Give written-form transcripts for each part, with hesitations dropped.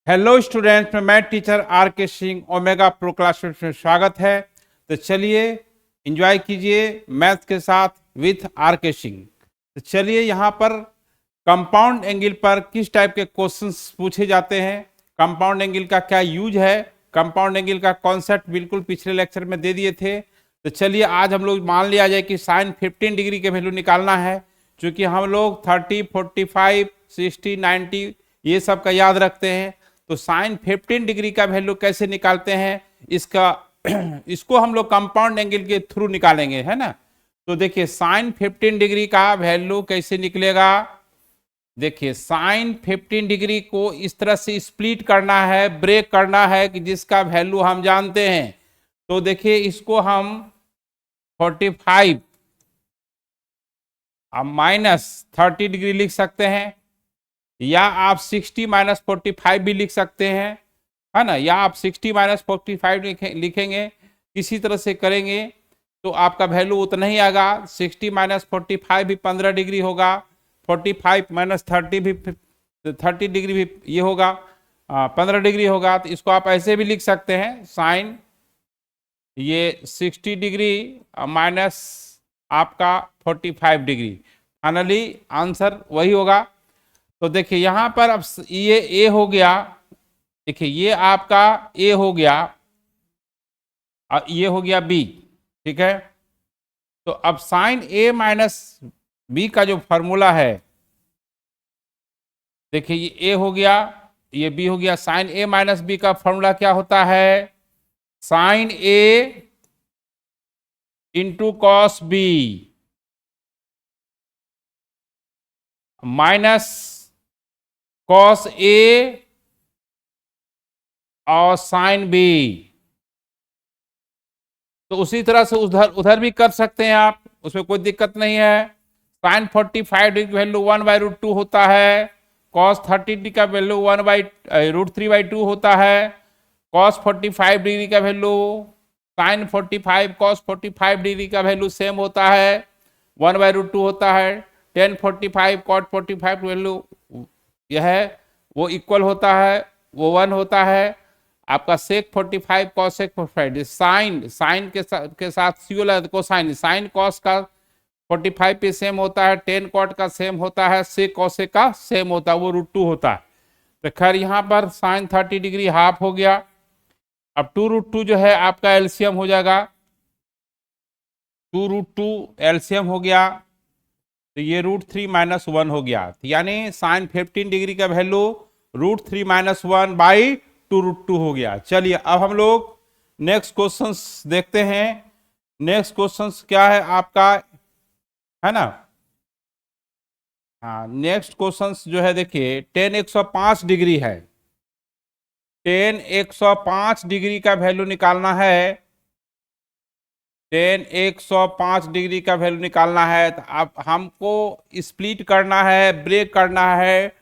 Hello students, मैं teacher are के Singh omega pro classes में स्वागत है। तो चलिए एंजॉय कीजिए मैथ के साथ विथ आर के सिंह। तो चलिए यहाँ पर कंपाउंड एंगल पर किस टाइप के क्वेश्चंस पूछे जाते हैं, कंपाउंड एंगल का क्या यूज है, कंपाउंड एंगल का कॉन्सेप्ट बिल्कुल पिछले लेक्चर में दे दिए थे। तो चलिए आज हम लोग मान लिया जाए कि साइन 15 डिग्री के वैल्यू निकालना है। चूंकि हम लोग 30, 45, 60, 90 ये सब का याद रखते हैं, तो साइन 15 डिग्री का वैल्यू कैसे निकालते हैं इसको हम लोग कंपाउंड एंगल के थ्रू निकालेंगे, है ना। तो देखिए साइन 15 डिग्री का वैल्यू कैसे निकलेगा। देखिए साइन 15 डिग्री को इस तरह से स्प्लिट करना है, ब्रेक करना है कि जिसका वैल्यू हम जानते हैं। तो देखिए इसको हम 45 अब -30 डिग्री लिख सकते हैं, या आप 60 - 45 भी लिख सकते हैं, है ना। या आप 60 - 45 लिखेंगे, किसी तरह से करेंगे तो आपका वैल्यू उतना ही आएगा। 60 - 45 भी 15 डिग्री होगा, 45 - 30 भी 30 डिग्री भी ये होगा 15 डिग्री होगा। तो इसको आप ऐसे भी लिख सकते हैं, साइन ये 60 डिग्री माइनस आपका 45 डिग्री, फाइनली आंसर वही होगा। तो देखिए यहां पर अब ये ए हो गया, देखिए ये आपका ए हो गया और ये हो गया बी, ठीक है। तो अब साइन ए माइनस बी का जो फॉर्मूला है, देखिए ये ए हो गया, ये बी हो गया। साइन ए माइनस बी का फॉर्मूला क्या होता है, sine A into cos B minus cos A और साइन बी। तो उसी तरह से उधर उधर भी कर सकते हैं आप, उसमें कोई दिक्कत नहीं है। साइन 45 डिग्री वैल्यू 1/√2 होता है, कॉस 30 डिग्री का वैल्यू 1/√3/2 होता है, कॉस 45 डिग्री का वैल्यू साइन 45 कॉस 45 डिग्री का वैल्यू सेम होता है, 1/√2 होता है। टेन 45 कॉट 45 वैल्यू यह है वो इक्वल होता है, वो 1 होता है। आपका सेक 45 कॉस सेक 45 साइन के साथ सीओ कोसाइन, साइन कॉस का 45 पे सेम होता है, टेन कॉट का सेम होता है, सेक कॉसेक का सेम होता है, वो √2 होता है। तो खैर यहाँ पर साइन 30 डिग्री हाफ हो गया। अब 2√2 जो है आपका एलसीएम हो जाएगा, 2√2 एलसीएम हो गया, तो ये √3 - 1 हो गया। यानी साइन 15 डिग्री का वैल्यू √3 - 1 2√2 हो गया। चलिए अब हम लोग नेक्स्ट क्वेश्चंस देखते हैं। नेक्स्ट क्वेश्चंस क्या है आपका, है ना। हाँ, नेक्स्ट क्वेश्चंस जो है देखिए 10 105 डिग्री है, 10 105 डिग्री का वैल्यू निकालना है, 10 105 डिग्री का वैल्यू निकालना है। तो अब हमको स्प्लिट करना है, ब्रेक करना है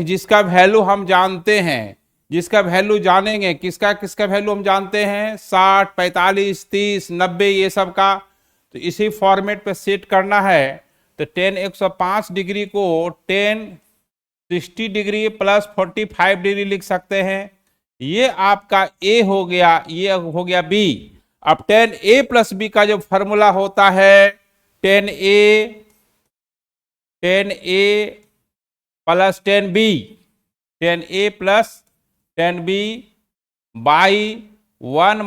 जिसका वैल्यू हम जानते हैं, जिसका वैल्यू जानेंगे, किसका किसका वैल्यू हम जानते हैं, 60 45 30 90 ये सब का। तो इसी फॉर्मेट पे सेट करना है। तो 10 105 डिग्री को 10 60 डिग्री प्लस 45 डिग्री लिख सकते हैं। ये आपका ए हो गया, ये हो गया बी। अब 10a + b का जो फॉर्मूला होता है 10a + 10b, 10a + 10b by 1 -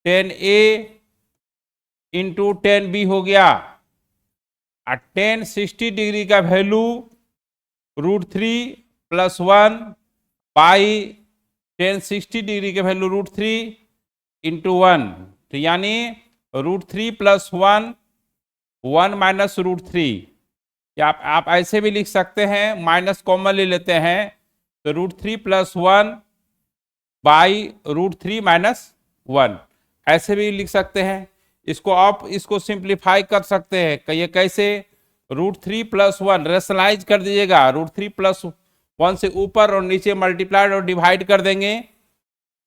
10a into 10b हो गया। और 10 60 डिग्री का वैल्यू √3 + 1 बाई 10 60 डिग्री का वैल्यू √3 इंटू 1। तो यानी √3 + 1 1 - √3। या आप ऐसे भी लिख सकते हैं, माइनस कॉमन ले लेते हैं, तो √3 + 1 बाई √3 - 1 ऐसे भी लिख सकते हैं। इसको आप इसको सिंप्लीफाई कर सकते हैं, ये कैसे, √3 + 1 रेशनलाइज कर दीजिएगा, √3 + 1 से ऊपर और नीचे मल्टीप्लाइड और डिवाइड कर देंगे।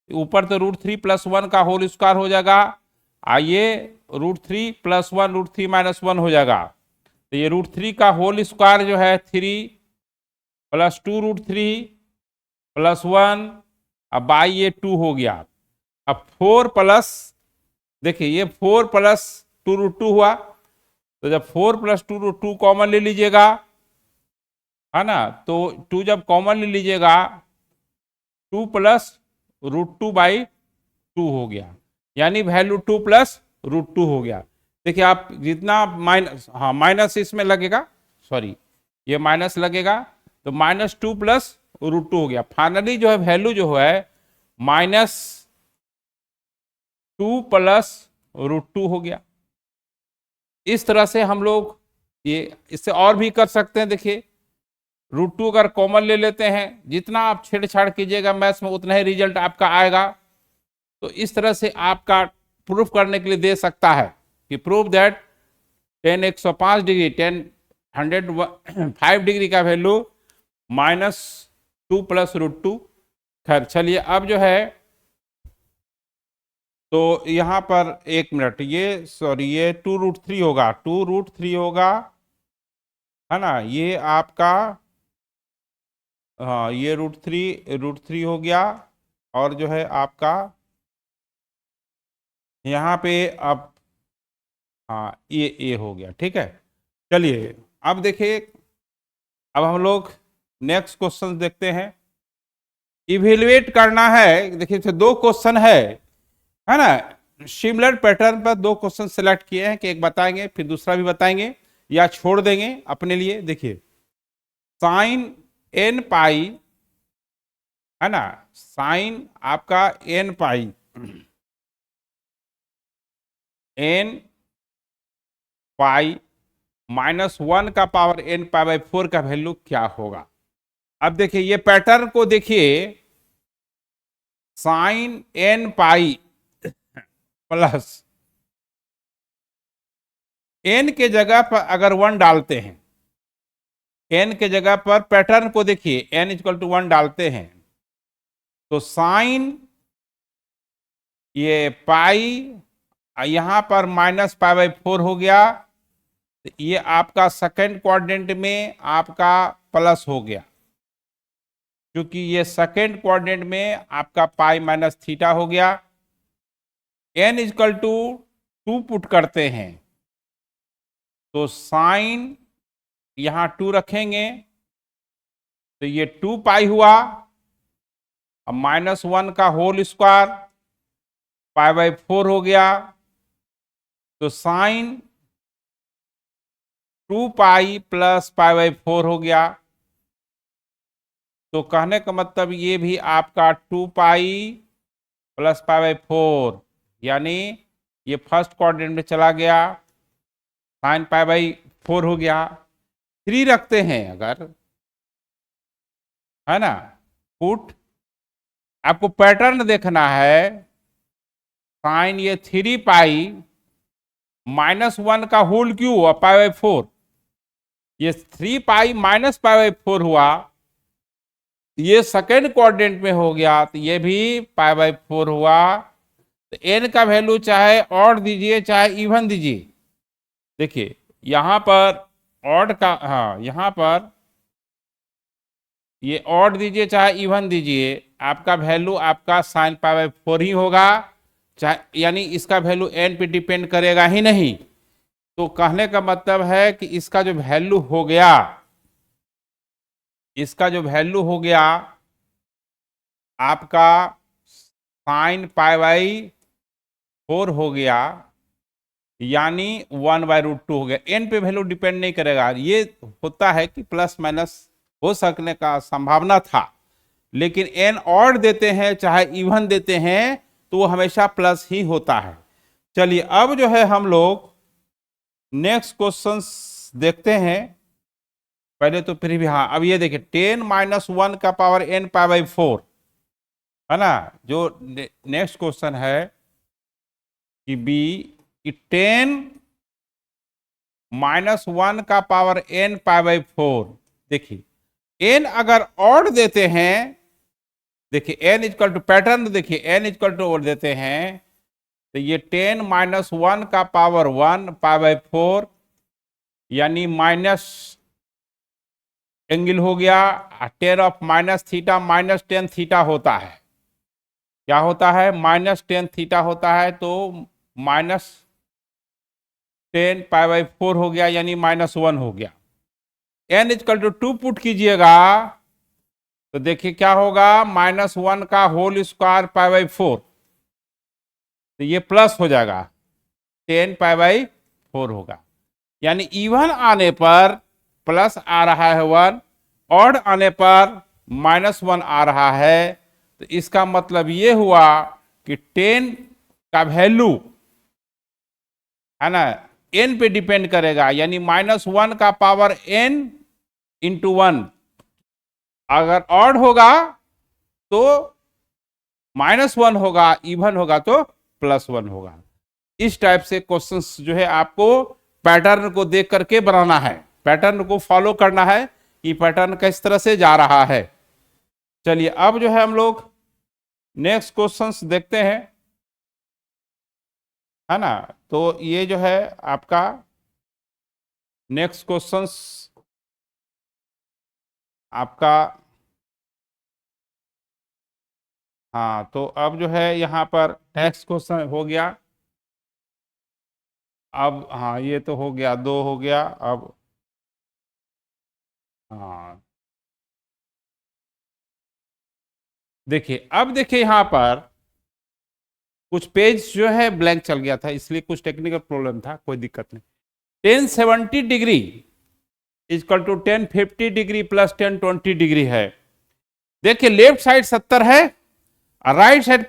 ऊपर तो √3 + 1 का होल स्क्वायर हो जाएगा, आइए √3 + 1 √3 - 1 हो जाएगा। तो ये √3 का होल स्क्वायर जो है 3 + 2 √3 +1, अब बाई ये 2 हो गया। अब 4 प्लस, देखिए ये 4 प्लस 2√2 हुआ, तो जब 4 प्लस 2√2 कॉमन ले लीजिएगा, है ना, तो 2 जब कॉमन ले लीजिएगा 2 प्लस √2/2 हो गया, यानी वैल्यू 2 प्लस √2 हो गया। देखिए आप जितना माइनस, हाँ माइनस इसमें लगेगा, सॉरी ये माइनस लगेगा, तो -2 प्लस √2 हो गया। फाइनली जो है वैल्यू जो है -2 प्लस √2 हो गया। इस तरह से हम लोग ये इससे और भी कर सकते हैं। देखिए √2 अगर कॉमन ले लेते हैं, जितना आप छेड़छाड़ कीजिएगा मैथ्स में उतना ही रिजल्ट आपका आएगा। तो इस तरह से आपका प्रूफ करने के लिए दे सकता है कि प्रूफ दैट 10 105 डिग्री 10 105 डिग्री का वैल्यू -2 प्लस √2। खैर चलिए अब जो है, तो यहां पर 1 मिनट, ये सॉरी ये 2√3 होगा, 2√3 होगा, है ना, ये आपका, हाँ ये √3 हो गया, और जो है आपका यहाँ पे अब, हाँ ये हो गया। ठीक है, चलिए अब देखिए, अब हम लोग नेक्स्ट क्वेश्चन देखते हैं। इवेल्युएट करना है, देखिए तो 2 क्वेश्चन है ना, सिमिलर पैटर्न पर 2 क्वेश्चन सेलेक्ट किए हैं कि एक बताएंगे फिर दूसरा भी बताएंगे या छोड़ देंगे अपने लिए। देखिए साइन n पाई, है ना, साइन आपका n पाई, n पाई -1 का पावर n पाई 4 का वैल्यू क्या होगा। अब देखिए ये पैटर्न को देखिए, sine n pi plus n के जगह पर अगर 1 डालते हैं, n के जगह पर पैटर्न को देखिए n = 1 डालते हैं, तो साइन ये पाई यहां पर -π/4 हो गया, तो ये आपका सेकंड क्वाड्रेंट में आपका प्लस हो गया, क्योंकि ये सेकंड क्वाड्रेंट में आपका पाई माइनस थीटा हो गया। n = 2 पुट करते हैं, तो साइन यहां 2 रखेंगे, तो ये 2 पाई हुआ, अब -1 का होल स्क्वायर π/4 हो गया, तो साइन 2 पाई प्लस π/4 हो गया। तो कहने का मतलब ये भी आपका 2 पाई प्लस π/4, यानी ये फर्स्ट क्वाड्रेंट में चला गया, साइन π/4 हो गया। 3 रखते हैं अगर, है ना, पुट, आपको पैटर्न देखना है, साइन ये 3 पाई -1 का होल क्यों हुआ π/4, ये 3 पाई माइनस π/4 हुआ, ये सेकेंड क्वाड्रेंट में हो गया, तो ये भी π/4 हुआ। तो n का वैल्यू चाहे ऑड दीजिए चाहे इवन दीजिए, देखिए यहां पर ऑड का, हाँ यहां पर ये ऑड दीजिए चाहे इवन दीजिए, आपका वैल्यू आपका साइन π/4 ही होगा, चाहे, यानी इसका वैल्यू n पे डिपेंड करेगा ही नहीं। तो कहने का मतलब है कि इसका जो वैल्यू हो गया, इसका जो वैल्यू हो गया आपका साइन π/4 हो गया, यानी 1/√2 हो गया। n पे वैल्यू डिपेंड नहीं करेगा। ये होता है कि प्लस माइनस हो सकने का संभावना था, लेकिन n ऑड देते हैं चाहे इवन देते हैं तो वो हमेशा प्लस ही होता है। चलिए अब जो है हम लोग नेक्स्ट क्वेश्चन देखते हैं। पहले तो फिर भी, हाँ अब ये देखिए 10 - 1 का पावर n π/4, है ना, जो नेक्स्ट क्वेश्चन है कि बी कि 10 - 1 का पावर n π/4, देखिए n अगर ऑड देते हैं, देखिए n = पैटर्न, देखिए n = देते हैं, तो ये 10 - 1 का पावर 1 π/4, यानी एंगल हो गया ten of minus theta minus tan theta होता है। क्या होता है? माइनस टेन थीटा होता है, तो माइनस 10 π/4 हो गया, यानी -1 हो गया। n इजकल टू 2 पुट कीजिएगा तो देखिए क्या होगा, -1 का होल स्क्वायर π/4, तो ये प्लस हो जाएगा 10 π/4 होगा। यानी इवन आने पर प्लस आ रहा है 1, ऑड आने पर -1 आ रहा है। तो इसका मतलब ये हुआ कि 10 का वैल्यू है ना n पे डिपेंड करेगा, यानी -1 का पावर n इंटू 1। अगर ऑड होगा तो -1 होगा, इवन होगा तो +1 होगा। इस टाइप से क्वेश्चंस जो है आपको पैटर्न को देख करके बनाना है, पैटर्न को फॉलो करना है कि पैटर्न किस तरह से जा रहा है। चलिए अब जो है हम लोग नेक्स्ट क्वेश्चंस देखते हैं, है ना। तो ये जो है आपका नेक्स्ट क्वेश्चंस आपका, हाँ तो अब जो है यहाँ पर नेक्स्ट क्वेश्चन हो गया। अब हाँ ये तो हो गया, 2 हो गया। अब हाँ देखिए, अब देखिए यहाँ पर कुछ पेज जो है ब्लैंक चल गया था, इसलिए कुछ टेक्निकल प्रॉब्लम था, कोई दिक्कत नहीं। 1070 degree equal to 1050 degree plus 1020 degree है। देखिए लेफ्ट साइड 70 है और राइट साइड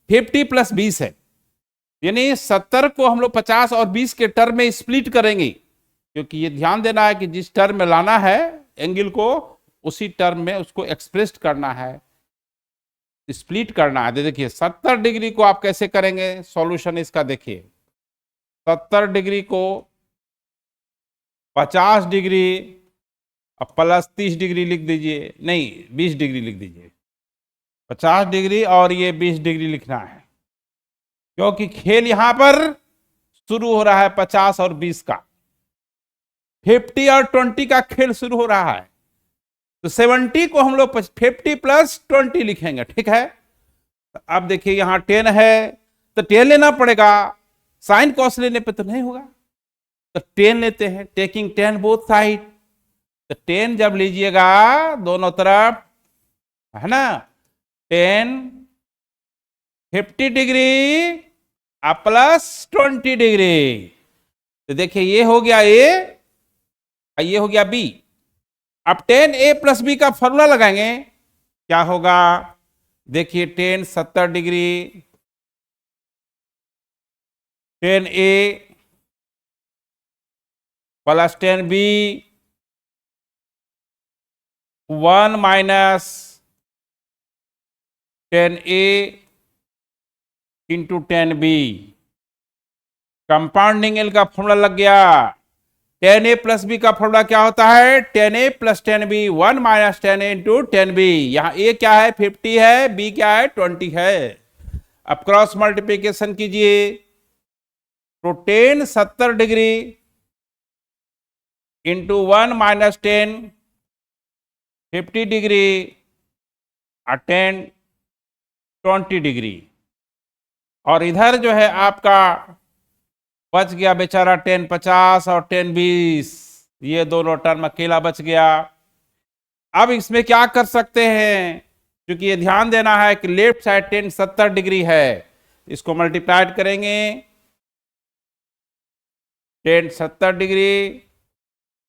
50 + 20 है, यानी 70 को हम लोग 50 और 20 के टर्म में स्प्लिट करेंगे, क्योंकि ये ध्यान देना है कि जिस टर्म में लाना है एंगल को, उसी टर्म में उसको एक्सप्रेस करना है, स्प्लिट करना है। देखिए 70 डिग्री को आप कैसे करेंगे सॉल्यूशन इसका, देखिए 70 डिग्री को 50 डिग्री प्लस 30 डिग्री लिख दीजिए, नहीं 20 डिग्री लिख दीजिए। 50 डिग्री और ये 20 डिग्री लिखना है, क्योंकि खेल यहां पर शुरू हो रहा है 50 और 20 का, 50 और 20 का खेल शुरू हो रहा है। तो 70 को हम लोग 50 + 20 लिखेंगे, ठीक है। अब देखिए यहां 10 है तो 10 लेना पड़ेगा, साइन कॉस लेने पे तो नहीं होगा, तो 10 लेते हैं, टेकिंग 10 बोथ साइड। तो 10 जब लीजिएगा दोनों तरफ, है ना, 10 50 डिग्री प्लस 20 डिग्री, तो देखिए ये हो गया ए, ये हो गया बी। अब 10a + b का फॉर्मूला लगाएंगे, क्या होगा, देखिए 10 70 degree 10a + 10b 1 - 10a into 10b। Compounding angle का फॉर्मूला लग गया। 10a + b का फॉर्मूला क्या होता है, 10a + 10b 1 - 10a into 10b। यहां a क्या है 50 है, b क्या है 20 है। अब क्रॉस मल्टीप्लीकेशन कीजिए, तो 10 70 डिग्री इंटू 1 - 10 50 डिग्री और 10 20 डिग्री, और इधर जो है आपका बच गया बेचारा 10 50 और 10 20, ये दोनों टर्म अकेला बच गया। अब इसमें क्या कर सकते हैं, क्योंकि ये ध्यान देना है कि लेफ्ट साइड 10 70 डिग्री है, इसको मल्टीप्लाइड करेंगे 10 70 डिग्री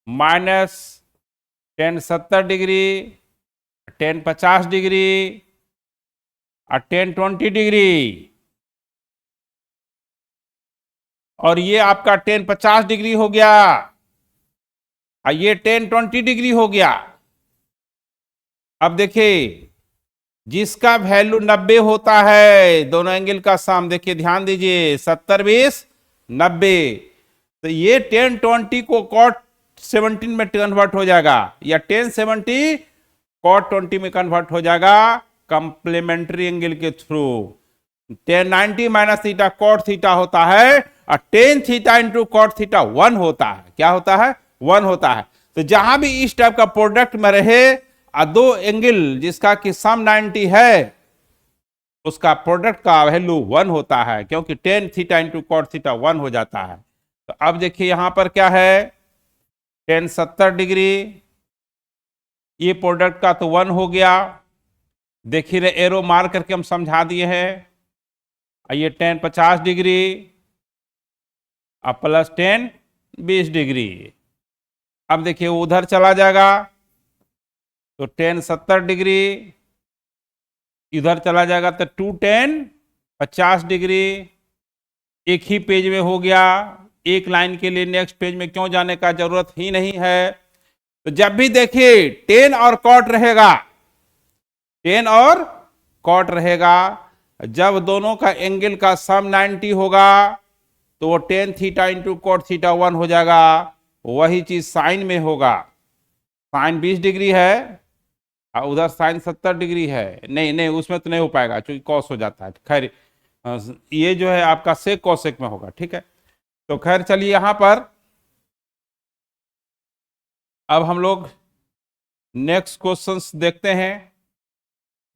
माइनस 10 70 डिग्री 10 50 डिग्री और 10 20 डिग्री, और ये आपका 10 50 डिग्री हो गया और ये 10 20 डिग्री हो गया। अब देखिए जिसका वैल्यू 90 होता है, दोनों एंगल का सम, देखिए ध्यान दीजिए 70 20 90, तो ये 10 20 को cot 17 में कन्वर्ट हो जाएगा, या 10 70 cot 20 में कन्वर्ट हो जाएगा कंप्लीमेंट्री एंगल के थ्रू। 10 90 - थीटा cot थीटा होता है, और 10 थीटा इंटू cot थीटा 1 होता है। क्या होता है, 1 होता है। तो जहां भी इस टाइप का प्रोडक्ट में रहे दो एंगल जिसका कि सम 90 है, उसका प्रोडक्ट का वैल्यू 1 होता है, क्योंकि tan theta into cot theta 1 हो जाता है। तो अब देखिए यहां पर क्या है, टेन 70 डिग्री, ये प्रोडक्ट का तो 1 हो गया। देखिए एरो मार करके हम समझा दिए हैं। ये टेन 50 डिग्री अब प्लस टेन 20 डिग्री। अब देखिए उधर चला जाएगा तो टेन 70 डिग्री, इधर चला जाएगा तो टू टेन 50 डिग्री। एक ही पेज में हो गया, एक लाइन के लिए नेक्स्ट पेज में क्यों जाने का जरूरत ही नहीं है। तो जब भी देखिए टेन और कॉट रहेगा, टेन और कॉट रहेगा, जब दोनों का एंगल का सम 90 होगा तो वो tan theta into cot theta 1 हो जाएगा। वही चीज साइन में होगा, साइन 20 डिग्री है और उधर साइन 70 डिग्री है। नहीं नहीं, उसमें तो नहीं हो पाएगा क्योंकि कॉस हो जाता है। खैर ये जो है आपका सेक कॉसेक में होगा, ठीक है। तो खैर चलिए यहां पर अब हम लोग नेक्स्ट क्वेश्चंस देखते हैं।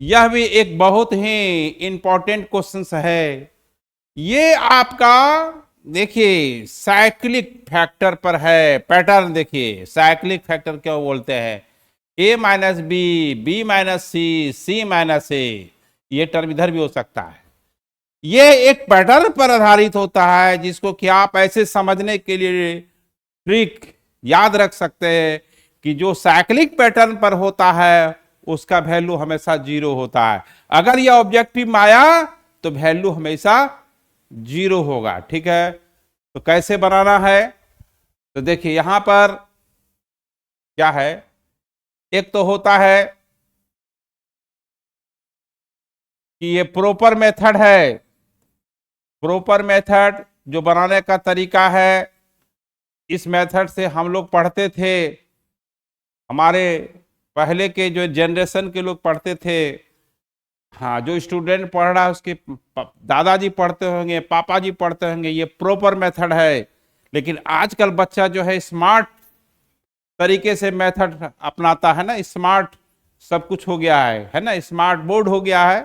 यह भी एक बहुत ही इंपॉर्टेंट क्वेश्चंस है। ये आपका देखिए साइक्लिक फैक्टर पर है। पैटर्न देखिए, साइक्लिक फैक्टर क्यों बोलते हैं, ए माइनस बी, बी माइनस सी, सी माइनस ए, ये टर्म इधर भी हो सकता है। ये एक पैटर्न पर आधारित होता है जिसको कि आप ऐसे समझने के लिए ट्रिक याद रख सकते हैं कि जो साइक्लिक पैटर्न पर होता है उसका वैल्यू हमेशा 0 होता है। अगर यह ऑब्जेक्टिव में आया तो वैल्यू हमेशा 0 होगा, ठीक है। तो कैसे बनाना है, तो देखिए यहां पर क्या है, एक तो होता है कि ये प्रॉपर मेथड है। प्रॉपर मेथड जो बनाने का तरीका है, इस मेथड से हम लोग पढ़ते थे, हमारे पहले के जो जनरेशन के लोग पढ़ते थे। हाँ, जो स्टूडेंट पढ़ रहा है उसके दादाजी पढ़ते होंगे, पापा जी पढ़ते होंगे, ये प्रॉपर मेथड है। लेकिन आजकल बच्चा जो है स्मार्ट तरीके से मेथड अपनाता है ना, स्मार्ट सब कुछ हो गया है ना, स्मार्ट बोर्ड हो गया है,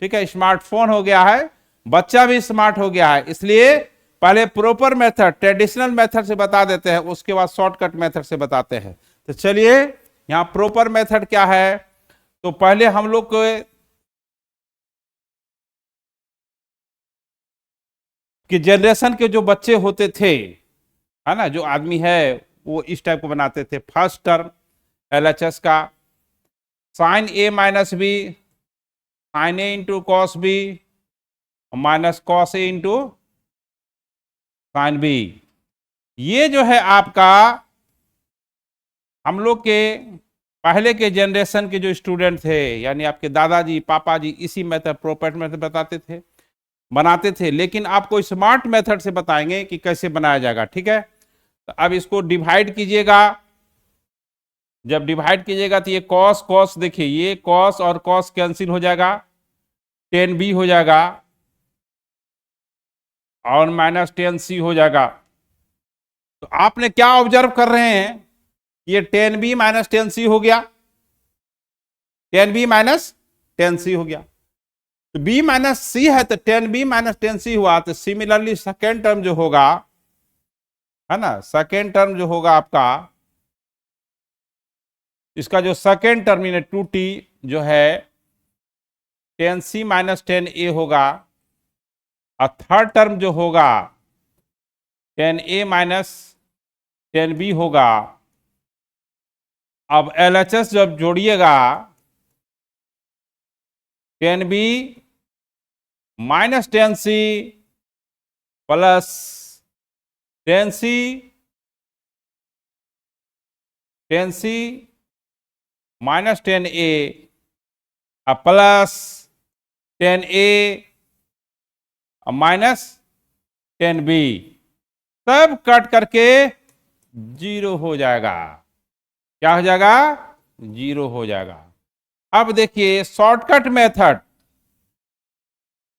ठीक है, स्मार्टफोन हो गया है, बच्चा भी स्मार्ट हो गया है। इसलिए पहले प्रॉपर मेथड ट्रेडिशनल मेथड से बता देते हैं, उसके बाद शॉर्टकट मेथड से बताते हैं। तो चलिए यहां प्रॉपर मेथड क्या है, तो पहले हम लोग को कि जनरेशन के जो बच्चे होते थे, है ना, जो आदमी है वो इस टाइप को बनाते थे। फर्स्ट टर्म एलएचएस का sine A minus B, sine A into cos B minus cos A into sine B. ये जो है आपका हम लोग के पहले के जनरेशन के जो स्टूडेंट थे, यानी आपके दादाजी पापा जी, इसी मेथड प्रॉपर मेथड बनाते थे। लेकिन आपको स्मार्ट मेथड से बताएंगे कि कैसे बनाया जाएगा, ठीक है। तो अब इसको डिवाइड कीजिएगा। जब डिवाइड कीजिएगा तो ये कॉस कॉस, देखिए ये कॉस और कॉस कैंसिल हो जाएगा, टेन बी हो जाएगा और माइनस टेन सी हो जाएगा। तो आपने क्या ऑब्जर्व कर रहे हैं, ये टेन बी माइनस टेन सी हो गया, टेन बी माइनस टेन सी हो गया। तो बी माइनस सी है तो टेन बी माइनस टेन सी हुआ। तो सिमिलरली सेकेंड टर्म जो होगा, है ना, सेकेंड टर्म जो होगा आपका, इसका जो सेकेंड टर्म यानी 2t जो है ten C minus ten A होगा, और थर्ड टर्म जो होगा ten A minus ten B होगा। अब एलएचएस जब जोड़िएगा, ten B minus ten C plus ten C minus ten A plus ten A minus ten B, सब कट करके 0 हो जाएगा। क्या हो जाएगा, 0 हो जाएगा। अब देखिए शॉर्टकट मेथड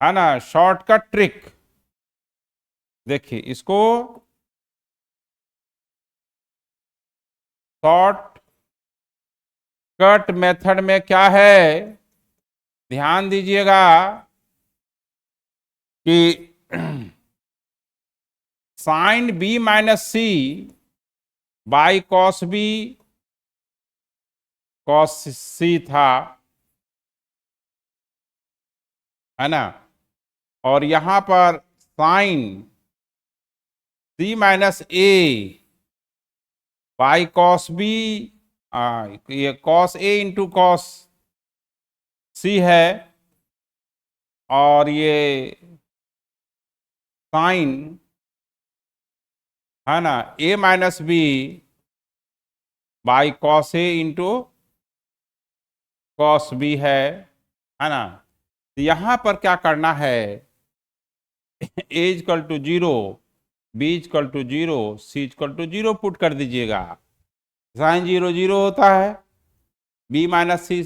है ना, शॉर्टकट ट्रिक, देखिए इसको शॉर्ट कट मेथड में क्या है, ध्यान दीजिएगा कि sine B minus C by cos B cos C था, है ना, और यहां पर sine C minus A by cos B, ये cos A into cos C है, और ये साइन, है ना, A minus B by cos A into cos B है ना। तो यहां पर क्या करना है, A equal to 0, B equal to 0, C equal to 0 put कर दीजिएगा। साइन 0 0 होता है, बी माइनस सी,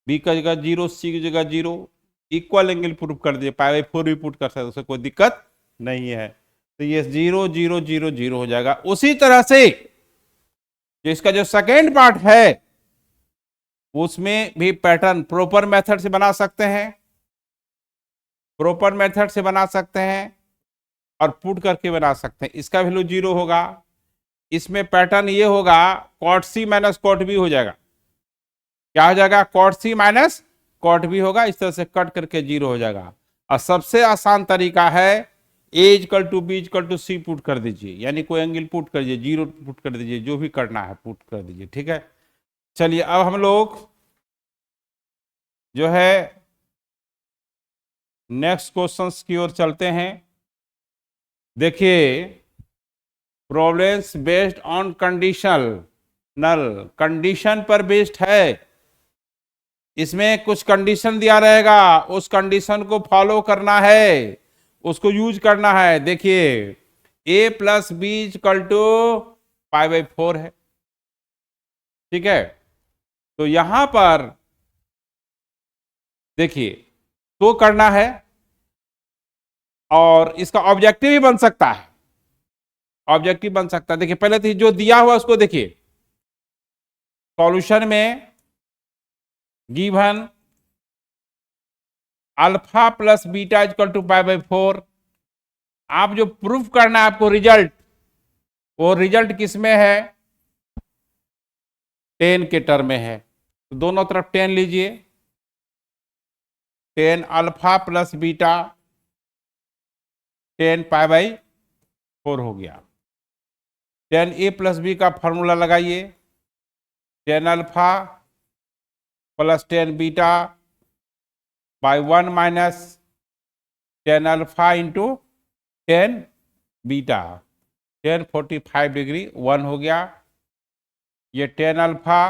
बी का जगह 0, सी की जगह 0, इक्वल एंगल प्रूफ कर दिए, पाई बाई 4 भी पुट कर सकते, उससे कोई दिक्कत नहीं है। तो ये 0 0 0 0 हो जाएगा। उसी तरह से इसका जो सेकेंड पार्ट है उसमें भी पैटर्न प्रॉपर मेथड से बना सकते हैं, प्रॉपर मेथड से बना सकते हैं और पुट करके बना सकते हैं। इसका वैल्यू 0 होगा, इसमें पैटर्न ये होगा cot C minus cot B हो जाएगा। क्या हो जाएगा, cot C minus cot B होगा, इस तरह से कट करके 0 हो जाएगा। और सबसे आसान तरीका है A equal to B equal to C put कर दीजिए, यानी कोई एंगल पुट कर दीजिए, 0 पुट कर दीजिए, जो भी करना है पुट कर दीजिए, ठीक है। चलिए अब हम लोग जो है नेक्स्ट क्वेश्चंस की ओर चलते हैं। देखिए, प्रॉब्लम्स बेस्ड ऑन कंडीशन पर बेस्ड है। इसमें कुछ कंडीशन दिया रहेगा, उस कंडीशन को फॉलो करना है, उसको यूज करना है। देखिए, a plus B equal to pi by 4 है, ठीक है। तो यहां पर देखिए तो करना है, और इसका ऑब्जेक्टिव भी बन सकता है, ऑब्जेक्टिव बन सकता है। देखिए पहले तो जो दिया हुआ उसको देखिए, सॉल्यूशन में given alpha plus beta equal to pi by 4। आप जो प्रूफ करना है आपको रिजल्ट, वो रिजल्ट किस में है, 10 के टर्म में है। तो दोनों तरफ 10 लीजिए, 10 alpha plus beta 10 pi by 4 हो गया। 10 ए प्लस बी का फॉर्मूला लगाइए, 10 alpha plus 10 beta by 1 minus 10 alpha into 10 beta, 10 45 degree 1 हो गया। ये 10 अल्फा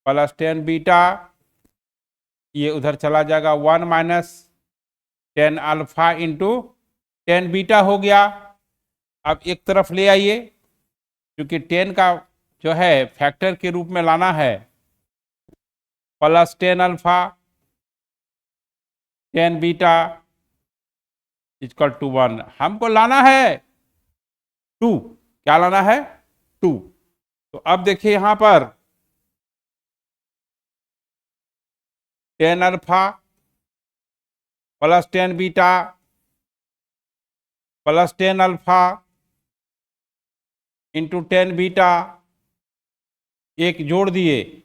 प्लस 10 बीटा, ये उधर चला जाएगा, 1 माइनस 10 अल्फा इंटू 10 बीटा हो गया। अब एक तरफ ले आइए, क्योंकि 10 का जो है फैक्टर के रूप में लाना है, plus 10 alpha 10 beta equal to 1। हमको लाना है 2, क्या लाना है 2। तो अब देखिए यहां पर 10 alpha plus 10 beta plus 10 alpha into 10 beta, एक जोड़ दिए,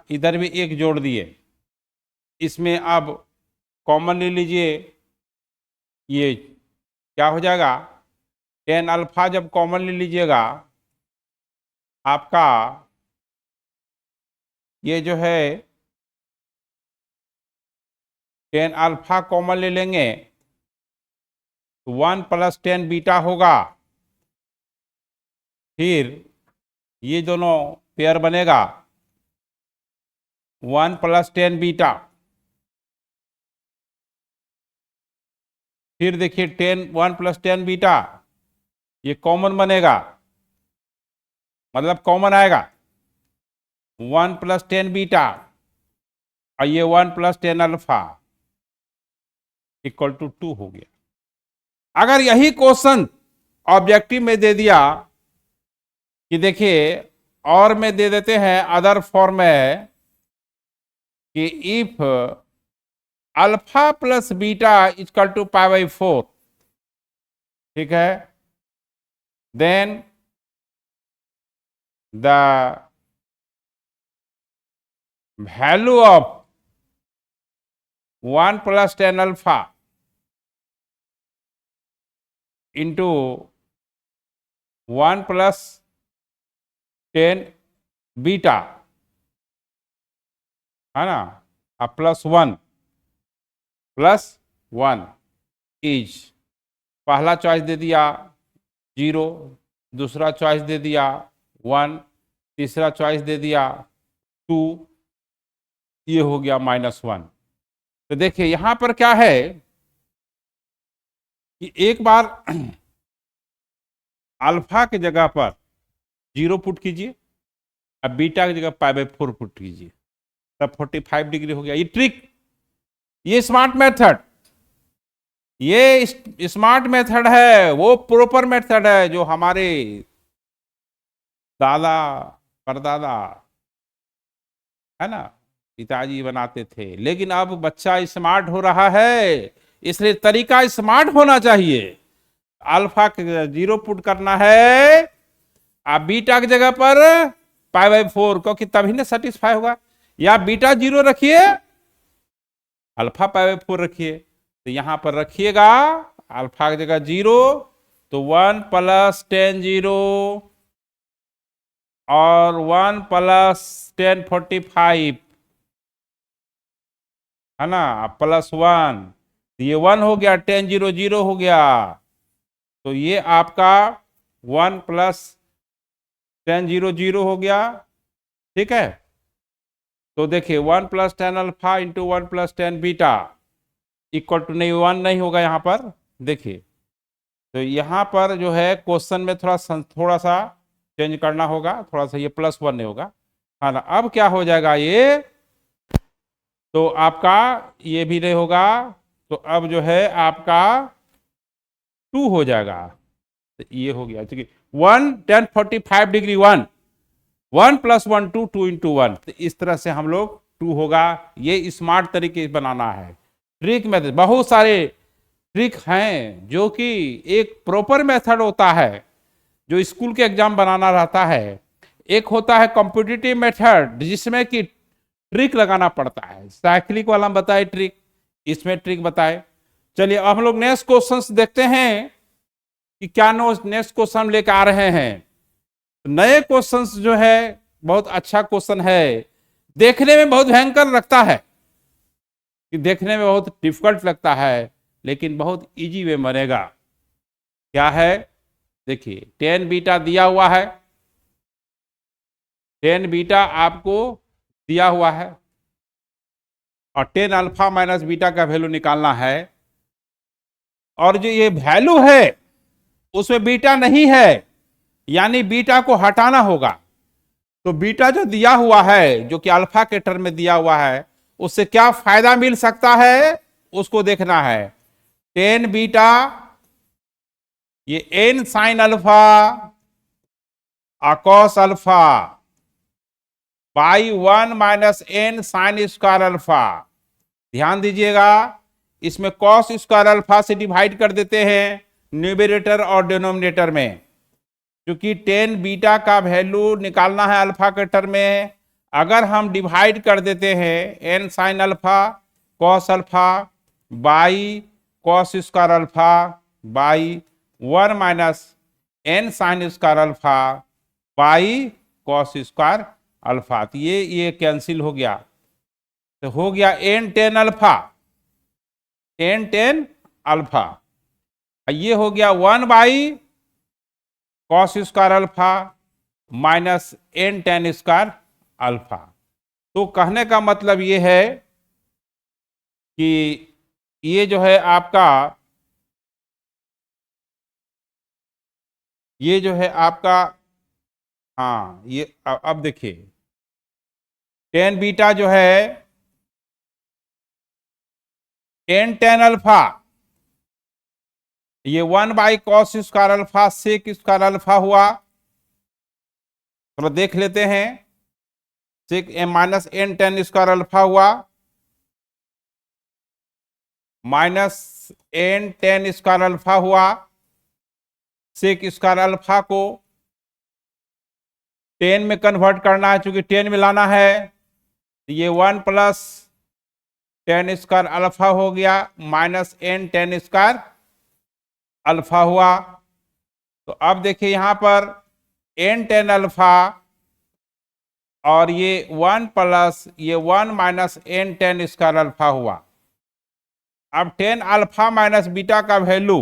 इधर भी एक जोड़ दिए। इसमें अब कॉमन ले लीजिए, ये क्या हो जाएगा, 10 अल्फा जब कॉमन ले लीजिएगा, आपका ये जो है 10 अल्फा कॉमन ले लेंगे तो 1 प्लस 10 बीटा होगा। फिर ये दोनों पेयर बनेगा 1 प्लस 10 बीटा। फिर देखिए 1 प्लस 10 बीटा, ये कॉमन बनेगा, मतलब कॉमन आएगा 1 प्लस 10 बीटा, और ये 1 प्लस 10 अल्फा इक्वल टू 2 हो गया। अगर यही क्वेश्चन ऑब्जेक्टिव में दे दिया कि देखिए, और में दे देते हैं, अदर फॉर्म है कि if alpha plus beta equal to pi by 4, ठीक है, then the value of 1 plus 10 alpha into 1 plus 10 beta, है ना, अब प्लस वन इज, पहला चॉइस दे दिया 0, दूसरा चॉइस दे दिया 1, तीसरा चॉइस दे दिया 2, ये हो गया -1। तो देखिए यहां पर क्या है कि एक बार अल्फा की जगह पर 0 पुट कीजिए, अब बीटा की जगह पाई बाई 4 पुट कीजिए, तब 45 डिग्री हो गया। ये ट्रिक, ये स्मार्ट मेथड, ये स्मार्ट मेथड है, वो प्रॉपर मेथड है जो हमारे दादा परदादा, है ना, पिताजी बनाते थे। लेकिन अब बच्चा स्मार्ट हो रहा है, इसलिए तरीका स्मार्ट होना चाहिए। अल्फा के 0 पुट करना है, आप बीटा की जगह पर पाई बाई 4, क्योंकि तभी ना सेटिस्फाई होगा। या बीटा 0 रखिए, अल्फा पाई बाई 4 रखिए, तो यहां पर रखिएगा अल्फा की जगह 0, तो 1 प्लस 10 0 और 1 प्लस 10 45, है ना, +1, ये 1 हो गया, 10 0 0 हो गया, तो ये आपका 1 प्लस 10 0 0 हो गया, ठीक है। तो देखिए 1 plus 10 alpha into 1 plus 10 beta equal to, नहीं 1 नहीं होगा यहाँ पर, देखिए। तो यहाँ पर जो है क्वेश्चन में थोड़ा सा चेंज करना होगा, थोड़ा सा, ये +1 नहीं होगा, है ना। अब क्या हो जाएगा ये, तो आपका ये भी नहीं होगा, तो अब जो है आपका 2 हो जाएगा, तो ये हो गया, ठीक है। 1 10 45 डिग्री 1 1 + 1 2 2 इंटू 1, तो इस तरह से हम लोग 2 होगा। ये स्मार्ट तरीके से बनाना है। ट्रिक मेथड, बहुत सारे ट्रिक हैं जो कि एक प्रॉपर मेथड होता है जो स्कूल के एग्जाम बनाना रहता है। एक होता है कॉम्पिटिटिव मेथड जिसमें कि ट्रिक लगाना पड़ता है। साइक्लिक वाला हम बताए ट्रिक, इसमें ट्रिक बताए। चलिए अब हम लोग नेक्स्ट क्वेश्चंस देखते हैं कि क्या नेक्स्ट क्वेश्चन लेकर आ रहे हैं। नए क्वेश्चंस जो है बहुत अच्छा क्वेश्चन है, देखने में बहुत भयंकर लगता है, कि देखने में बहुत डिफिकल्ट लगता है, लेकिन बहुत इजी वे बनेगा। क्या है, देखिए 10 बीटा दिया हुआ है, 10 बीटा आपको दिया हुआ है, और 10 अल्फा माइनस बीटा का वैल्यू निकालना है, और जो ये वैल्यू है उसमें बीटा नहीं है, यानी बीटा को हटाना होगा। तो बीटा जो दिया हुआ है, जो कि अल्फा के टर्म में दिया हुआ है, उससे क्या फायदा मिल सकता है उसको देखना है। 10 बीटा, ये n sine alpha cos alpha by 1 minus n sine square alpha. ध्यान दीजिएगा, इसमें कॉस स्क्वायर अल्फा से डिवाइड कर देते हैं न्यूमरेटर और डिनोमिनेटर में, क्योंकि 10 बीटा का वैल्यू निकालना है अल्फा के टर्म में। अगर हम डिवाइड कर देते हैं n sine alpha cos alpha by cos square alpha by 1 minus n sine square alpha by cos square alpha, तो ये कैंसिल हो गया, तो हो गया n 10 अल्फा, n 10 अल्फा, ये हो गया 1 by cos square alpha minus n tan square alpha. तो कहने का मतलब ये है कि ये जो है आपका, ये जो है आपका, हाँ ये अब देखिए 10 बीटा जो है n tan अल्फा, ये 1 by cos square alpha sec square alpha हुआ, थोड़ा देख लेते हैं। Sec m minus n tan square alpha हुआ, minus n tan square alpha हुआ। सेक स्क्वायर अल्फा को 10 में कन्वर्ट करना है, चूंकि 10 में लाना है, ये 1 प्लस टेन स्क्वायर अल्फा हो गया, minus n tan square alpha हुआ। तो अब देखिए यहां पर एन टेन अल्फा और ये 1 प्लस ये 1 minus n tan square alpha हुआ। अब 10 अल्फा माइनस बीटा का वैल्यू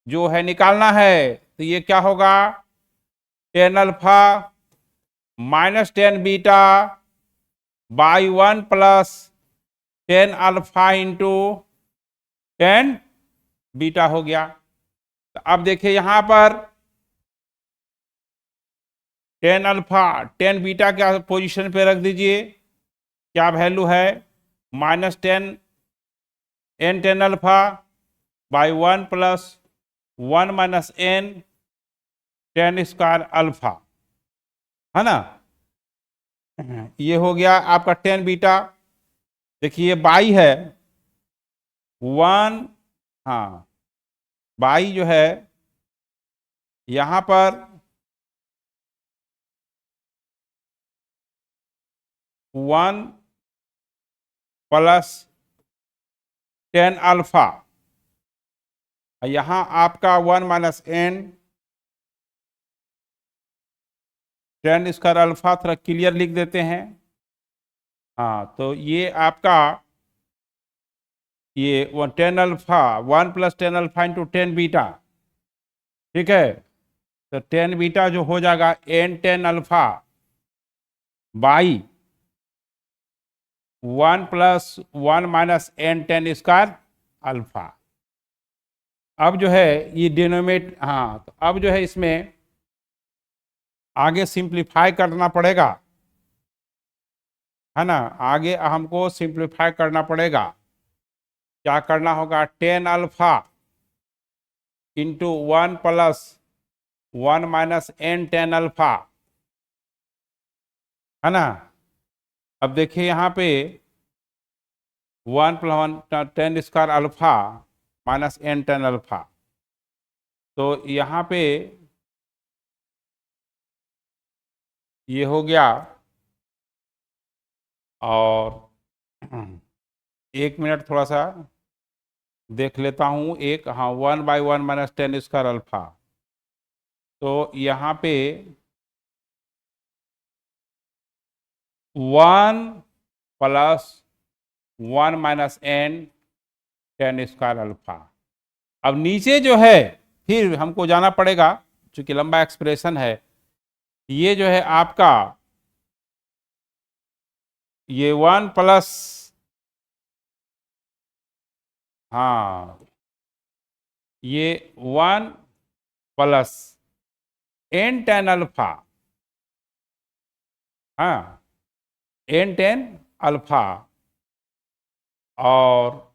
जो है निकालना है, तो ये क्या होगा, 10 alpha minus 10 beta by 1 plus 10 alpha into 10 beta हो गया। तो अब देखिए यहां पर 10 अल्फा 10 बीटा क्या पोजीशन पे रख दीजिए, क्या वैल्यू है, minus 10 n 10 alpha by 1 plus 1 minus n 10 square alpha, है ना। ये हो गया आपका 10 बीटा। देखिए बाई है 1, हाँ बाई जो है यहां पर 1 प्लस 10 अल्फा, यहां आपका 1 माइनस एन 10 स्क्वायर अल्फा, थोड़ा क्लियर लिख देते हैं। हाँ तो ये आपका ये 10 alpha 1 plus 10 alpha into 10 beta, ठीक है। तो 10 बीटा जो हो जाएगा n 10 alpha by 1 plus 1 minus n 10 square alpha. अब जो है ये डिनोमिनेट, हाँ तो अब जो है इसमें आगे सिंप्लीफाई करना पड़ेगा, है ना। आगे हमको सिंप्लीफाई करना पड़ेगा। क्या करना होगा, 10 alpha into 1 plus 1 minus n 10 alpha, है ना। अब देखिए यहाँ पे 1 plus 1 10 square alpha minus n 10 alpha, तो यहाँ पे ये हो गया। और 1 मिनट थोड़ा सा देख लेता हूँ एक, हाँ 1 बाई 1 माइनस 10 स्क्वायर अल्फा, तो यहाँ पे 1 plus 1 minus n 10 square alpha. अब नीचे जो है फिर हमको जाना पड़ेगा, चूंकि लंबा एक्सप्रेशन है। ये जो है आपका ये 1 प्लस, हाँ ये 1 प्लस एन 10 अल्फा, हाँ एन 10 अल्फा, और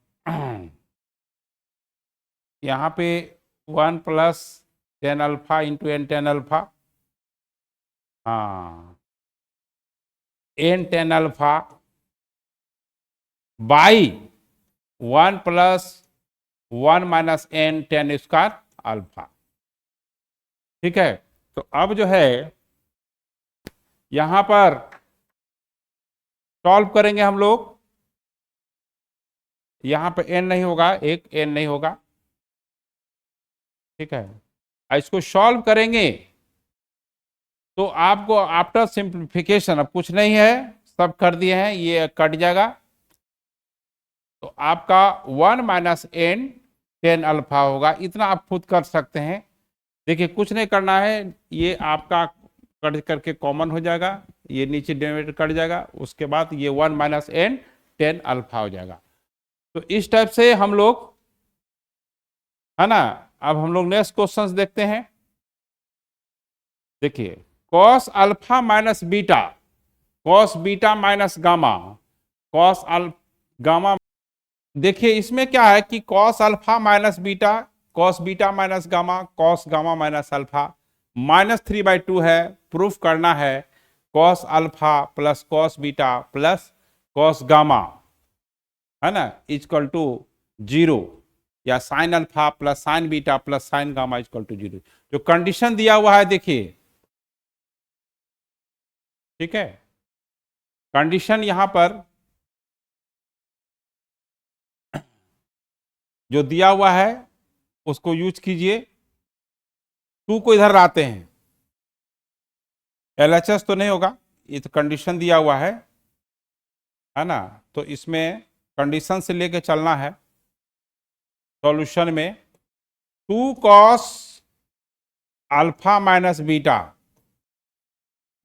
यहाँ पे 1 plus 10 alpha into n 10 alpha, हाँ n 10 alpha by 1 plus 1 minus n 10 square alpha, ठीक है। तो अब जो है यहां पर सॉल्व करेंगे हम लोग। यहां पे एन नहीं होगा, एक एन नहीं होगा, ठीक है। इसको सॉल्व करेंगे तो आपको आफ्टर सिंप्लीफिकेशन, अब कुछ नहीं है, सब कर दिए हैं, ये कट जाएगा। तो आपका 1 माइनस एन 10 अल्फा होगा। इतना आप खुद कर सकते हैं। देखिए कुछ नहीं करना है, ये आपका कट करके कॉमन हो जाएगा, ये नीचे डिनोमिनेटर कट जाएगा, उसके बाद ये 1 माइनस एन 10 अल्फा हो जाएगा। तो इस टाइप से हम लोग, है ना। अब हम लोग नेक्स्ट क्वेश्चंस देखते हैं। देखिए cos alpha minus beta, cos beta minus gamma, cos gamma. देखिए इसमें क्या है कि cos alpha minus beta, cos beta minus gamma, cos gamma minus alpha. -3/2 है, प्रूफ करना है cos alpha plus cos beta plus cos gamma, है ना, इक्वल टू 0, या sine alpha plus sine beta plus sine gamma equal to 0। जो condition दिया हुआ है देखिए, ठीक है, कंडीशन यहां पर जो दिया हुआ है उसको यूज कीजिए। 2 को इधर लाते हैं, LHS तो नहीं होगा, ये तो कंडीशन दिया हुआ है ना, तो इसमें कंडीशन से लेके चलना है। सॉल्यूशन में 2 cos alpha minus beta,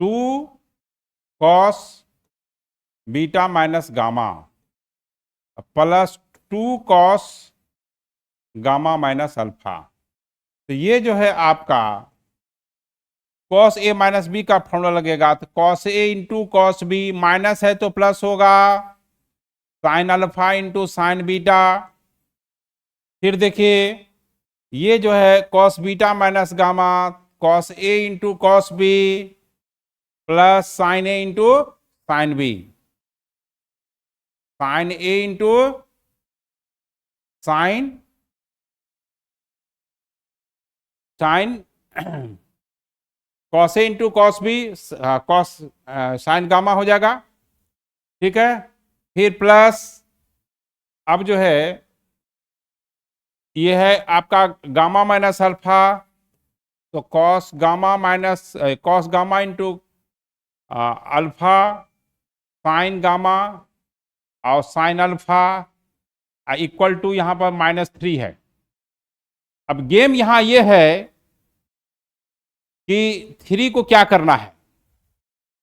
2 cos beta minus gamma plus 2 cos gamma minus alpha. तो ये जो है आपका कॉस ए माइनस बी का फॉर्मूला लगेगा। तो cos A into cos B, minus है तो प्लस होगा, sine alpha into sine beta. फिर देखिए ये जो है cos beta minus gamma, cos A into cos B plus sine A into sine B, sine A into sign sine cos A into cos B, cos sine gamma हो जाएगा, ठीक है। फिर प्लस अब जो है ये है आपका गामा माइनस अल्फा, तो cos gamma minus cos gamma into alpha sign gamma और साइन अल्फा इक्वल टू यहां पर -3 है। अब गेम यहां ये है कि 3 को क्या करना है,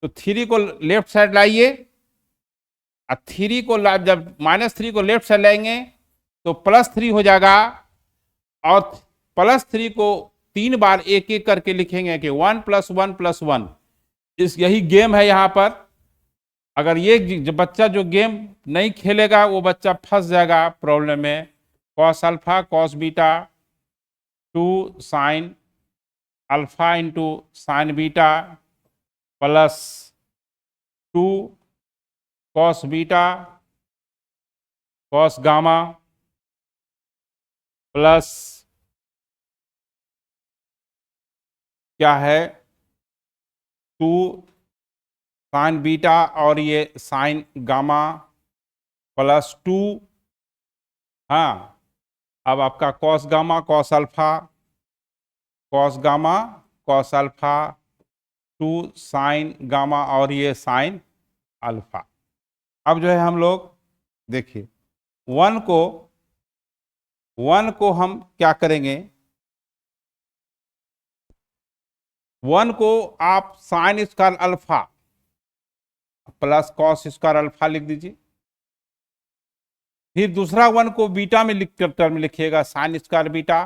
तो 3 को लेफ्ट साइड लाइए, और 3 को जब -3 को लेफ्ट साइड लाएंगे तो +3 हो जाएगा, और +3 को 3 बार एक एक करके लिखेंगे कि 1 + 1 + 1। यही गेम है यहाँ पर। अगर ये जो बच्चा जो गेम नहीं खेलेगा वो बच्चा फंस जाएगा प्रॉब्लम में। Cos alpha cos beta 2 sign alpha into sine beta plus 2 cos beta cos gamma plus क्या है 2 साइन बीटा और ये साइन गामा प्लस 2, हाँ, अब आपका cos gamma cos alpha cos gamma cos alpha 2 sign gamma और ये साइन अल्फा। अब जो है हम लोग देखिए 1 को हम क्या करेंगे, 1 को आप sine square alpha plus cos square alpha लिख दीजिए। फिर दूसरा 1 को बीटा में लिख कर टर्म लिखिएगा, sine square beta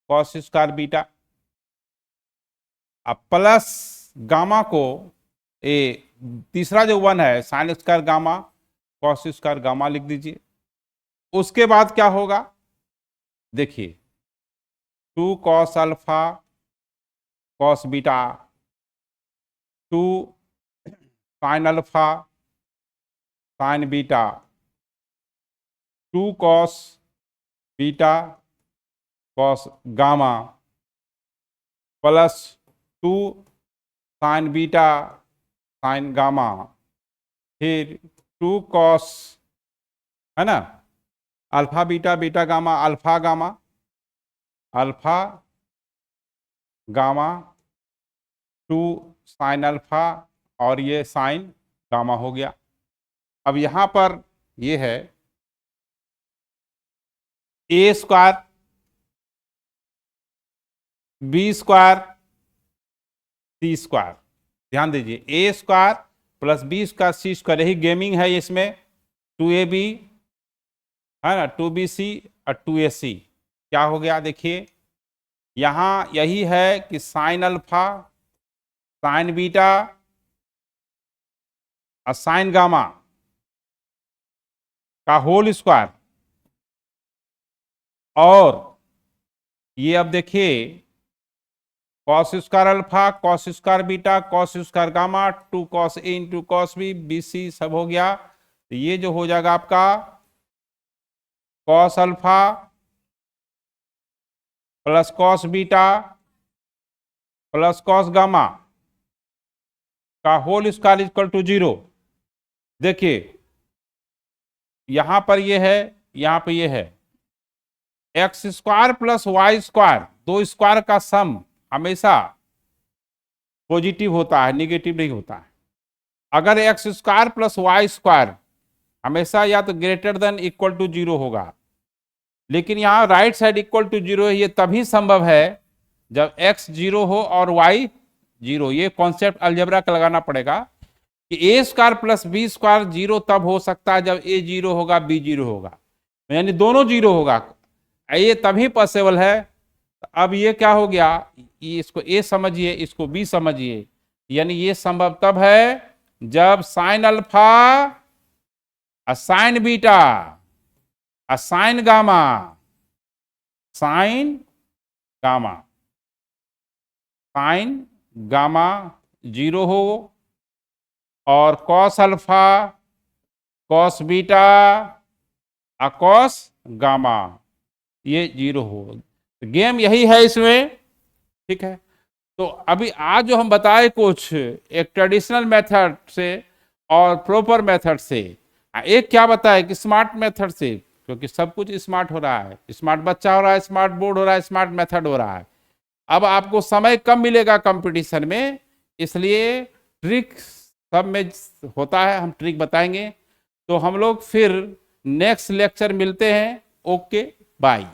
cos square beta, अब प्लस गामा को तीसरा जो 1 है sine square gamma cos square gamma लिख दीजिए। उसके बाद क्या होगा देखिए 2 cos alpha cos beta 2 sign alpha sine beta 2 cos beta cos gamma plus 2 sign beta sine gamma, फिर 2 कॉस, है ना, alpha beta beta gamma alpha gamma alpha gamma 2 sine alpha और ये साइन गामा हो गया। अब यहां पर ये है ए स्क्वायर बी स्क्वायर सी स्क्वायर, ध्यान दीजिए ए स्क्वायर प्लस बी स्क्वायर सी स्क्वायर, यही गेमिंग है इसमें। 2ab है ना, 2bc और 2ac क्या हो गया देखिए, यहां यही है कि साइन अल्फा साइन बीटा और साइन गामा का होल स्क्वायर, और ये अब देखिए cos square alpha, cos square beta, cos square gamma, 2 cos A into cos B, B C सब हो गया। तो ये जो हो जाएगा आपका cos alpha plus cos beta plus cos gamma का होल स्क्वायर इक्वल टू 0। देखिए यहां पर ये है, यहां पर ये है, x square plus y square, दो स्क्वायर का सम हमेशा पॉजिटिव होता है, निगेटिव नहीं होता है। अगर x square plus y square हमेशा या तो ग्रेटर देन इक्वल टू 0 होगा, लेकिन यहां राइट साइड इक्वल टू 0 है, ये तभी संभव है जब x 0 हो और y 0। ये कॉन्सेप्ट अलजेब्रा का लगाना पड़ेगा कि ए स्क्वायर प्लस बी स्क्वायर 0 तब हो सकता है जब a 0 होगा b 0 होगा, यानी दोनों 0 होगा, ये तभी पॉसिबल है। अब ये क्या हो गया, ये इसको a समझिए, इसको b समझिए, यानी ये संभव तब है जब sign alpha sine beta sine gamma, sign gamma, sign gamma 0 हो और cos alpha cos beta cos gamma ये 0 हो। गेम यही है इसमें, ठीक है। तो अभी आज जो हम बताए कुछ एक ट्रेडिशनल मेथड से और प्रॉपर मेथड से, एक क्या बताए कि स्मार्ट मेथड से, क्योंकि सब कुछ स्मार्ट हो रहा है, स्मार्ट बच्चा हो रहा है, स्मार्ट बोर्ड हो रहा है, स्मार्ट मेथड हो रहा है। अब आपको समय कम मिलेगा कंपटीशन में, इसलिए ट्रिक सब में होता है, हम ट्रिक बताएंगे। तो हम लोग फिर नेक्स्ट लेक्चर मिलते हैं। Okay bye.